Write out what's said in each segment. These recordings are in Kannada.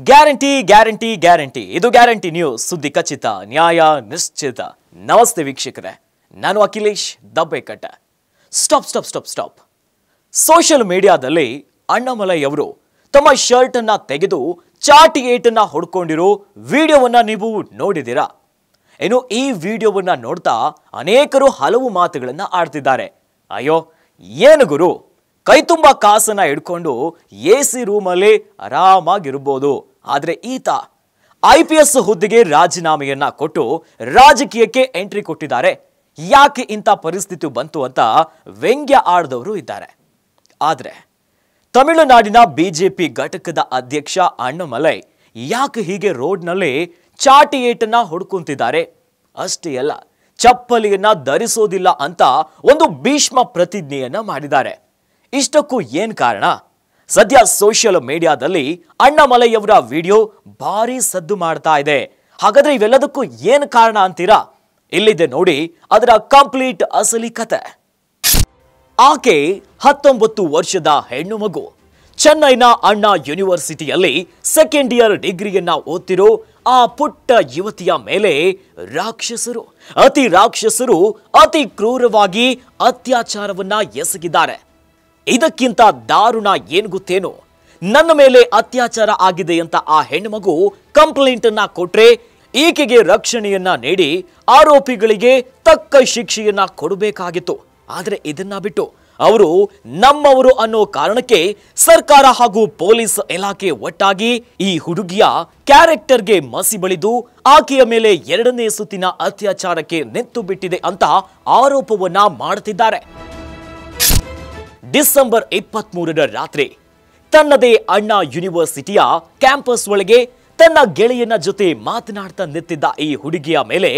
ಗ್ಯಾರಂಟಿ ಗ್ಯಾರಂಟಿ ಗ್ಯಾರಂಟಿ ಇದು ಗ್ಯಾರಂಟಿ ನ್ಯೂಸ್ ಸುದ್ದಿ ಖಚಿತ ನ್ಯಾಯ ನಿಶ್ಚಿತ ನಮಸ್ತೆ ವೀಕ್ಷಕರೇ ನಾನು ಅಖಿಲೇಶ್ ದಬ್ಬೆಕಟ್ಟ ಸ್ಟಾಪ್ ಸೋಷಿಯಲ್ ಮೀಡಿಯಾದಲ್ಲಿ ಅಣ್ಣಾಮಲೈ ಅವರು ತಮ್ಮ ಶರ್ಟ್ ಅನ್ನು ತೆಗೆದು ಚಾಟಿ ಏಟನ್ನ ಹೊಡ್ಕೊಂಡಿರೋ ವಿಡಿಯೋವನ್ನ ನೀವು ನೋಡಿದಿರಾ ಏನು ಈ ವಿಡಿಯೋವನ್ನ ನೋಡ್ತಾ ಅನೇಕರು ಹಲವು ಮಾತುಗಳನ್ನು ಆಡ್ತಿದ್ದಾರೆ ಅಯ್ಯೋ ಏನು ಗುರು ಕೈ ತುಂಬಾ ಕಾಸನ್ನ ಹಿಡ್ಕೊಂಡು ಎಸಿ ರೂಮಲ್ಲಿ ಆರಾಮಾಗಿರಬಹುದು ಆದ್ರೆ ಈತ ಐಪಿಎಸ್ ಹುದ್ದೆಗೆ ರಾಜೀನಾಮೆಯನ್ನ ಕೊಟ್ಟು ರಾಜಕೀಯಕ್ಕೆ ಎಂಟ್ರಿ ಕೊಟ್ಟಿದ್ದಾರೆ ಯಾಕೆ ಇಂಥ ಪರಿಸ್ಥಿತಿ ಬಂತು ಅಂತ ವ್ಯಂಗ್ಯ ಆಡಿದವರು ಇದ್ದಾರೆ ಆದ್ರೆ ತಮಿಳುನಾಡಿನ ಬಿಜೆಪಿ ಘಟಕದ ಅಧ್ಯಕ್ಷ ಅಣ್ಣಾಮಲೈ ಯಾಕೆ ಹೀಗೆ ರೋಡ್ನಲ್ಲಿ ಚಾಟಿ ಏಟನ್ನ ಹೊಡ್ಕೊಂತಿದ್ದಾರೆ ಅಷ್ಟೇ ಅಲ್ಲ ಚಪ್ಪಲಿಯನ್ನ ಧರಿಸೋದಿಲ್ಲ ಅಂತ ಒಂದು ಭೀಷ್ಮ ಪ್ರತಿಜ್ಞೆಯನ್ನ ಮಾಡಿದ್ದಾರೆ ಇಷ್ಟಕ್ಕೂ ಏನ್ ಕಾರಣ ಸದ್ಯ ಸೋಷಿಯಲ್ ಮೀಡಿಯಾದಲ್ಲಿ ಅಣ್ಣಾಮಲೈಯವರ ವಿಡಿಯೋ ಭಾರಿ ಸದ್ದು ಮಾಡ್ತಾ ಇದೆ ಹಾಗಾದ್ರೆ ಇವೆಲ್ಲದಕ್ಕೂ ಏನ್ ಕಾರಣ ಅಂತೀರಾ ಇಲ್ಲಿದೆ ನೋಡಿ ಅದರ ಕಂಪ್ಲೀಟ್ ಅಸಲಿ ಕತೆ ಆಕೆ 19 ವರ್ಷದ ಹೆಣ್ಣು ಮಗು ಚೆನ್ನೈನ ಅಣ್ಣಾ ಯೂನಿವರ್ಸಿಟಿಯಲ್ಲಿ ಸೆಕೆಂಡ್ ಇಯರ್ ಡಿಗ್ರಿಯನ್ನ ಓದ್ತಿರೋ ಆ ಪುಟ್ಟ ಯುವತಿಯ ಮೇಲೆ ರಾಕ್ಷಸರು ಅತಿ ಕ್ರೂರವಾಗಿ ಅತ್ಯಾಚಾರವನ್ನ ಎಸಗಿದ್ದಾರೆ ಇದಕ್ಕಿಂತ ದಾರುಣ ಏನು ಗೊತ್ತೇನು ನನ್ನ ಮೇಲೆ ಅತ್ಯಾಚಾರ ಆಗಿದೆ ಅಂತ ಆ ಹೆಣ್ಣುಮಗು ಕಂಪ್ಲೇಂಟ್ ಅನ್ನ ಕೊಟ್ರೆ ಈಕೆಗೆ ರಕ್ಷಣೆಯನ್ನ ನೀಡಿ ಆರೋಪಿಗಳಿಗೆ ತಕ್ಕ ಶಿಕ್ಷೆಯನ್ನ ಕೊಡಬೇಕಾಗಿತ್ತು ಆದ್ರೆ ಇದನ್ನ ಬಿಟ್ಟು ಅವರು ನಮ್ಮವರು ಅನ್ನೋ ಕಾರಣಕ್ಕೆ ಸರ್ಕಾರ ಹಾಗೂ ಪೊಲೀಸ್ ಇಲಾಖೆ ಒಟ್ಟಾಗಿ ಈ ಹುಡುಗಿಯ ಕ್ಯಾರೆಕ್ಟರ್ಗೆ ಮಸಿ ಬಳಿದು ಆಕೆಯ ಮೇಲೆ ಎರಡನೇ ಸುತ್ತಿನ ಅತ್ಯಾಚಾರಕ್ಕೆ ನೆತ್ತು ಬಿಟ್ಟಿದೆ ಅಂತ ಆರೋಪವನ್ನ ಮಾಡುತ್ತಿದ್ದಾರೆ ಡಿಸೆಂಬರ್ 23ರ ರಾತ್ರಿ ತನ್ನದೇ ಅಣ್ಣಾ ಯೂನಿವರ್ಸಿಟಿಯ ಕ್ಯಾಂಪಸ್ ಒಳಗೆ ತನ್ನ ಗೆಳೆಯನ ಜೊತೆ ಮಾತನಾಡ್ತಾ ನಿಂತಿದ್ದ ಈ ಹುಡುಗಿಯ ಮೇಲೆ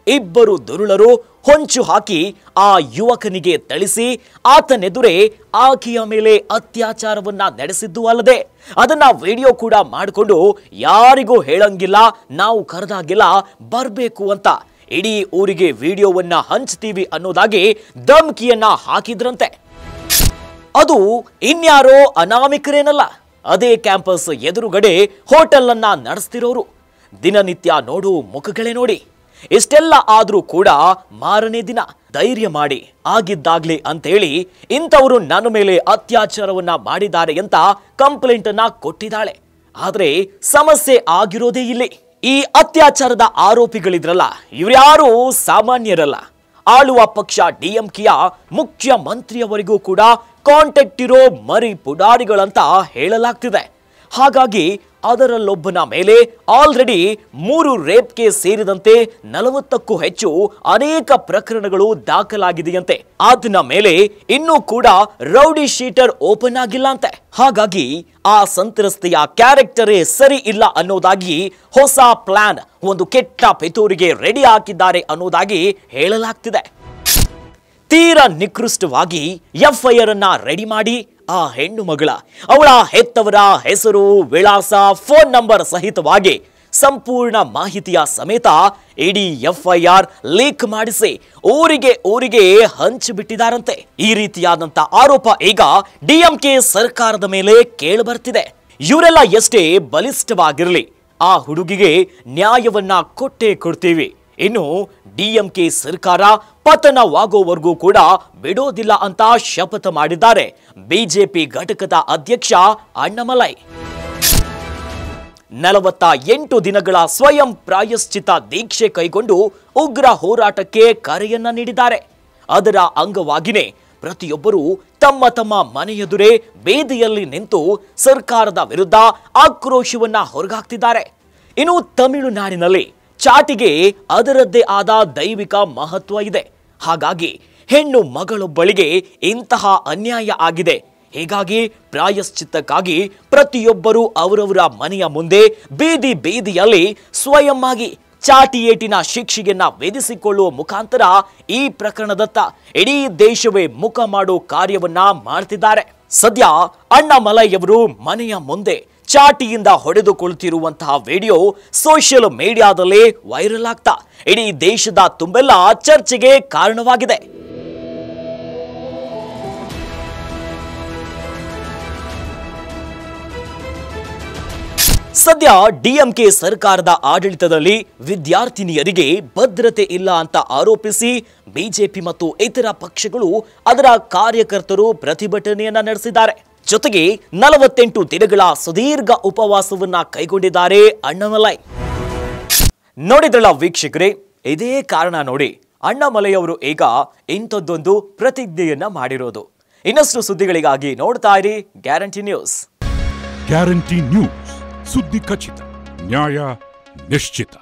ಇಬ್ಬರು ದುರುಳರು ಹೊಂಚು ಹಾಕಿ ಆ ಯುವಕನಿಗೆ ಥಳಿಸಿ ಆತನೆದುರೇ ಆಕೆಯ ಮೇಲೆ ಅತ್ಯಾಚಾರವನ್ನ ನಡೆಸಿದ್ದು ಅಲ್ಲದೆ ಅದನ್ನ ವಿಡಿಯೋ ಕೂಡ ಮಾಡಿಕೊಂಡು ಯಾರಿಗೂ ಹೇಳಂಗಿಲ್ಲ ನಾವು ಕರೆದಾಗಿಲ್ಲ ಬರಬೇಕು ಅಂತ ಇಡೀ ಊರಿಗೆ ವಿಡಿಯೋವನ್ನ ಹಂಚ್ತೀವಿ ಅನ್ನೋದಾಗಿ ಧಮಕಿಯನ್ನ ಹಾಕಿದ್ರಂತೆ ಅದು ಇನ್ಯಾರೋ ಅನಾಮಿಕರೇನಲ್ಲ ಅದೇ ಕ್ಯಾಂಪಸ್ ಎದುರುಗಡೆ ಹೋಟೆಲ್ ಅನ್ನ ನಡೆಸ್ತಿರೋರು ದಿನನಿತ್ಯ ನೋಡು ಮುಖಗಳೇ ನೋಡಿ ಇಷ್ಟೆಲ್ಲ ಆದ್ರೂ ಕೂಡ ಮಾರನೇ ದಿನ ಧೈರ್ಯ ಮಾಡಿ ಆಗಿದ್ದಾಗ್ಲಿ ಅಂತೇಳಿ ಇಂಥವರು ನನ್ನ ಮೇಲೆ ಅತ್ಯಾಚಾರವನ್ನ ಮಾಡಿದ್ದಾರೆ ಅಂತ ಕಂಪ್ಲೇಂಟ್ ಅನ್ನ ಕೊಟ್ಟಿದ್ದಾಳೆ ಆದ್ರೆ ಸಮಸ್ಯೆ ಆಗಿರೋದೇ ಇಲ್ಲಿ ಈ ಅತ್ಯಾಚಾರದ ಆರೋಪಿಗಳಿದ್ರಲ್ಲ ಇವ್ರ್ಯಾರು ಸಾಮಾನ್ಯರಲ್ಲ ಆಳುವ ಪಕ್ಷ ಡಿಎಂಕೆಯ ಮುಖ್ಯಮಂತ್ರಿಯವರಿಗೂ ಕೂಡ ಕಾಂಟ್ಯಾಕ್ಟ್ ಇರೋ ಮರಿ ಪುಡಾರಿಗಳಂತ ಹೇಳಲಾಗ್ತಿದೆ ಹಾಗಾಗಿ ಅದರಲ್ಲೊಬ್ಬನ ಮೇಲೆ ಆಲ್ರೆಡಿ 3 ರೇಪ್ ಕೇಸ್ ಸೇರಿದಂತೆ 40ಕ್ಕೂ ಹೆಚ್ಚು ಅನೇಕ ಪ್ರಕರಣಗಳು ದಾಖಲಾಗಿದೆಯಂತೆ ಆತನ ಮೇಲೆ ಇನ್ನೂ ಕೂಡ ರೌಡಿ ಶೀಟರ್ ಓಪನ್ ಆಗಿಲ್ಲ ಅಂತೆ ಹಾಗಾಗಿ ಆ ಸಂತ್ರಸ್ತೆಯ ಕ್ಯಾರೆಕ್ಟರೇ ಸರಿ ಇಲ್ಲ ಅನ್ನೋದಾಗಿ ಹೊಸ ಪ್ಲಾನ್ ಒಂದು ಕೆಟ್ಟ ಪಿತೂರಿಗೆ ರೆಡಿ ಹಾಕಿದ್ದಾರೆ ಅನ್ನೋದಾಗಿ ಹೇಳಲಾಗ್ತಿದೆ ತೀರಾ ನಿಕೃಷ್ಟವಾಗಿ ಎಫ್ಐಆರ್ ಅನ್ನ ರೆಡಿ ಮಾಡಿ ಆ ಹೆಣ್ಣು ಮಗಳ ಅವಳ ಹೆತ್ತವರ ಹೆಸರು ವಿಳಾಸ ಫೋನ್ ನಂಬರ್ ಸಹಿತವಾಗಿ ಸಂಪೂರ್ಣ ಮಾಹಿತಿಯ ಸಮೇತ ಇಡೀ ಎಫ್ಐಆರ್ ಲೀಕ್ ಮಾಡಿಸಿ ಊರಿಗೆ ಹಂಚಿಬಿಟ್ಟಿದ್ದಾರಂತೆ ಈ ರೀತಿಯಾದಂತ ಆರೋಪ ಈಗ ಡಿಎಂಕೆ ಸರ್ಕಾರದ ಮೇಲೆ ಕೇಳಿಬರ್ತಿದೆ ಇವರೆಲ್ಲ ಎಷ್ಟೇ ಬಲಿಷ್ಠವಾಗಿರಲಿ ಆ ಹುಡುಗಿಗೆ ನ್ಯಾಯವನ್ನ ಕೊಟ್ಟೇ ಕೊಡ್ತೀವಿ ಇನ್ನು ಡಿಎಂಕೆ ಸರ್ಕಾರ ಪತನವಾಗೋವರೆಗೂ ಕೂಡ ಬಿಡೋದಿಲ್ಲ ಅಂತ ಶಪಥ ಮಾಡಿದ್ದಾರೆ ಬಿಜೆಪಿ ಘಟಕದ ಅಧ್ಯಕ್ಷ ಅಣ್ಣಾಮಲೈ 48 ದಿನಗಳ ಸ್ವಯಂ ಪ್ರಾಯಶ್ಚಿತ ದೀಕ್ಷೆ ಕೈಗೊಂಡು ಉಗ್ರ ಹೋರಾಟಕ್ಕೆ ಕರೆಯನ್ನ ನೀಡಿದ್ದಾರೆ ಅದರ ಅಂಗವಾಗಿಯೇ ಪ್ರತಿಯೊಬ್ಬರೂ ತಮ್ಮ ಮನೆಯೆದುರೇ ಬೇದಿಯಲ್ಲಿ ನಿಂತು ಸರ್ಕಾರದ ವಿರುದ್ಧ ಆಕ್ರೋಶವನ್ನ ಹೊರಗಾಕ್ತಿದ್ದಾರೆ ಇನ್ನು ತಮಿಳುನಾಡಿನಲ್ಲಿ ಚಾಟಿಗೆ ಅದರದ್ದೇ ಆದ ದೈವಿಕ ಮಹತ್ವ ಇದೆ ಹಾಗಾಗಿ ಹೆಣ್ಣು ಮಗಳೊಬ್ಬಳಿಗೆ ಇಂತಹ ಅನ್ಯಾಯ ಆಗಿದೆ ಹೀಗಾಗಿ ಪ್ರಾಯಶ್ಚಿತ್ತಕ್ಕಾಗಿ ಪ್ರತಿಯೊಬ್ಬರೂ ಅವರವರ ಮನೆಯ ಮುಂದೆ ಬೀದಿಯಲ್ಲಿ ಸ್ವಯಂ ಆಗಿ ಚಾಟಿ ಏಟಿನ ಶಿಕ್ಷೆಯನ್ನ ವಿಧಿಸಿಕೊಳ್ಳುವ ಮುಖಾಂತರ ಈ ಪ್ರಕರಣದತ್ತ ಇಡೀ ದೇಶವೇ ಮುಖ ಮಾಡೋ ಕಾರ್ಯವನ್ನ ಮಾಡ್ತಿದ್ದಾರೆ ಸದ್ಯ ಅಣ್ಣಾಮಲೈಯವರು ಮನೆಯ ಮುಂದೆ ಚಾಟಿಯಿಂದ ಹೊಡೆದುಕೊಳ್ಳುತ್ತಿರುವಂತಹ ವಿಡಿಯೋ ಸೋಷಿಯಲ್ ಮೀಡಿಯಾದಲ್ಲಿ ವೈರಲ್ ಆಗ್ತಾ ಇಡೀ ದೇಶದ ತುಂಬೆಲ್ಲ ಚರ್ಚೆಗೆ ಕಾರಣವಾಗಿದೆ ಸದ್ಯ ಡಿಎಂಕೆ ಸರ್ಕಾರದ ಆಡಳಿತದಲ್ಲಿ ವಿದ್ಯಾರ್ಥಿನಿಯರಿಗೆ ಭದ್ರತೆ ಇಲ್ಲ ಅಂತ ಆರೋಪಿಸಿ ಬಿಜೆಪಿ ಮತ್ತು ಇತರ ಪಕ್ಷಗಳು ಅದರ ಕಾರ್ಯಕರ್ತರು ಪ್ರತಿಭಟನೆಯನ್ನ ನಡೆಸಿದ್ದಾರೆ. ಜೊತೆಗೆ 48 ದಿನಗಳ ಸುದೀರ್ಘ ಉಪವಾಸವನ್ನ ಕೈಗೊಂಡಿದ್ದಾರೆ ಅಣ್ಣಾಮಲೈ. ನೋಡಿದ್ರಲ್ಲ ವೀಕ್ಷಕರೇ, ಇದೇ ಕಾರಣ ನೋಡಿ ಅಣ್ಣಾಮಲೈಯವರು ಈಗ ಇಂಥದ್ದೊಂದು ಪ್ರತಿಜ್ಞೆಯನ್ನ ಮಾಡಿರೋದು. ಇನ್ನಷ್ಟು ಸುದ್ದಿಗಳಿಗಾಗಿ ನೋಡ್ತಾ ಇರಿ ಗ್ಯಾರಂಟಿ ನ್ಯೂಸ್. ಗ್ಯಾರಂಟಿ ನ್ಯೂಸ್, ಸುದ್ದಿ ಖಚಿತ, ನ್ಯಾಯ ನಿಶ್ಚಿತ.